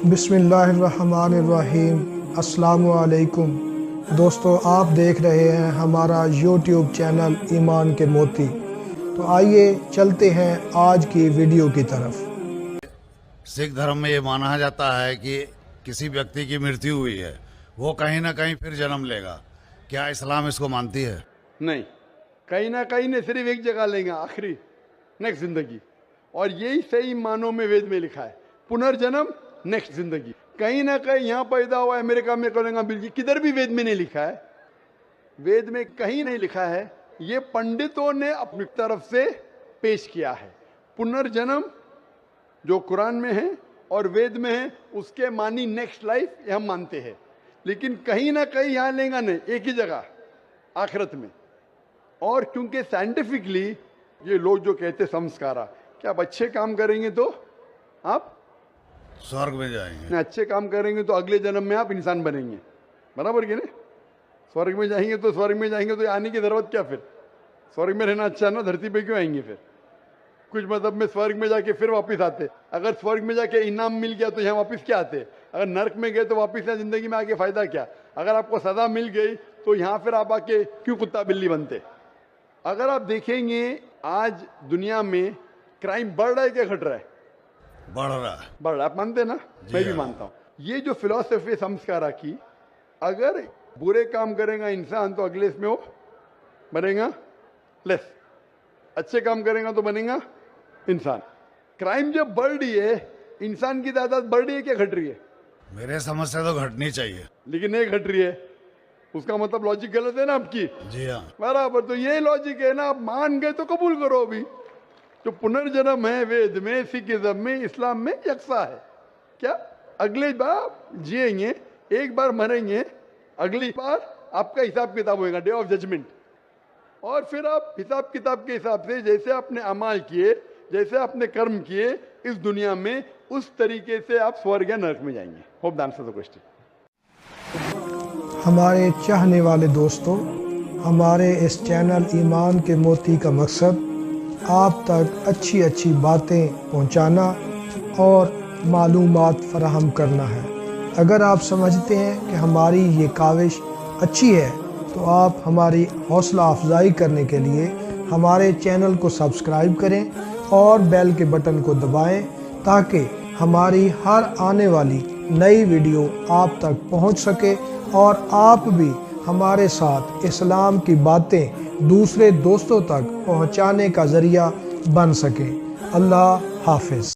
बिस्मिल्लाहिर्रहमानिर्रहीम। अस्सलामुअलैकुम दोस्तों, आप देख रहे हैं हमारा यूट्यूब चैनल ईमान के मोती। तो आइए चलते हैं आज की वीडियो की तरफ। सिख धर्म में ये माना जाता है कि किसी व्यक्ति की मृत्यु हुई है, वो कहीं ना कहीं फिर जन्म लेगा। क्या इस्लाम इसको मानती है? नहीं, कहीं ना कहीं नहीं, सिर्फ एक जगह लेंगे, आखिरी नेक्स्ट जिंदगी। और यही सही मानों में वेद में लिखा है, पुनर्जन्म नेक्स्ट जिंदगी। कहीं ना कहीं यहाँ पैदा हुआ, अमेरिका में करेंगे, बिल्कुल किधर भी वेद में नहीं लिखा है। वेद में कहीं नहीं लिखा है, ये पंडितों ने अपनी तरफ से पेश किया है। पुनर्जन्म जो कुरान में है और वेद में है, उसके मानी नेक्स्ट लाइफ, ये हम मानते हैं। लेकिन कहीं ना कहीं यहाँ लेंगे नहीं, एक ही जगह आखिरत में। और क्योंकि साइंटिफिकली ये लोग जो कहते संस्कारा, कि आप अच्छे काम करेंगे तो आप स्वर्ग में जाएंगे, अच्छे काम करेंगे तो अगले जन्म में आप इंसान बनेंगे, बराबर कि नहीं? स्वर्ग में जाएंगे तो स्वर्ग में जाएंगे तो आने की जरूरत क्या? फिर स्वर्ग में रहना अच्छा ना, धरती पे क्यों आएंगे? फिर कुछ मतलब में स्वर्ग में जाके फिर वापस आते। अगर स्वर्ग में जाके इनाम मिल गया तो यहाँ वापस क्या आते? अगर नर्क में गए तो वापस यहाँ जिंदगी में आके फायदा क्या? अगर आपको सजा मिल गई तो यहाँ फिर आप आके क्यों कुत्ता बिल्ली बनते? अगर आप देखेंगे आज दुनिया में क्राइम बढ़ रहा है क्या घट रहा है? बढ़ रहा है। बढ़ रहा है, आप मानते ना? मैं भी मानता हूँ। ये जो फिलॉसफी संस्कारा की, अगर बुरे काम करेगा इंसान तो अगले इसमें वो बनेगा लेस, अच्छे काम करेगा तो बनेगा इंसान। क्राइम जब बढ़ रही है, इंसान की तादाद बढ़ रही है क्या घट रही है? मेरे समझ से तो घटनी चाहिए, लेकिन नहीं घट रही है। उसका मतलब लॉजिक गलत है ना आपकी? जी हाँ, बराबर। तो ये लॉजिक है ना, आप मान गए तो कबूल करो। अभी जो पुनर्जन्म है वेद में, सिखिज्म में, इस्लाम में यकसा है। क्या अगले बार जिएंगे, एक बार मरेंगे, अगली बार आपका हिसाब किताब होगा, डे ऑफ जजमेंट। और फिर आप हिसाब किताब के हिसाब से जैसे आपने अमाल किए, जैसे आपने कर्म किए इस दुनिया में, उस तरीके से आप स्वर्ग या नरक में जाएंगे। Hope the answer the question. हमारे चाहने वाले दोस्तों, हमारे इस चैनल ईमान के मोती का मकसद आप तक अच्छी अच्छी बातें पहुंचाना और मालूमात फराहम करना है। अगर आप समझते हैं कि हमारी ये काविश अच्छी है तो आप हमारी हौसला अफजाई करने के लिए हमारे चैनल को सब्सक्राइब करें और बेल के बटन को दबाएं, ताकि हमारी हर आने वाली नई वीडियो आप तक पहुंच सके और आप भी हमारे साथ इस्लाम की बातें दूसरे दोस्तों तक पहुंचाने का ज़रिया बन सके। अल्लाह हाफ़िज़।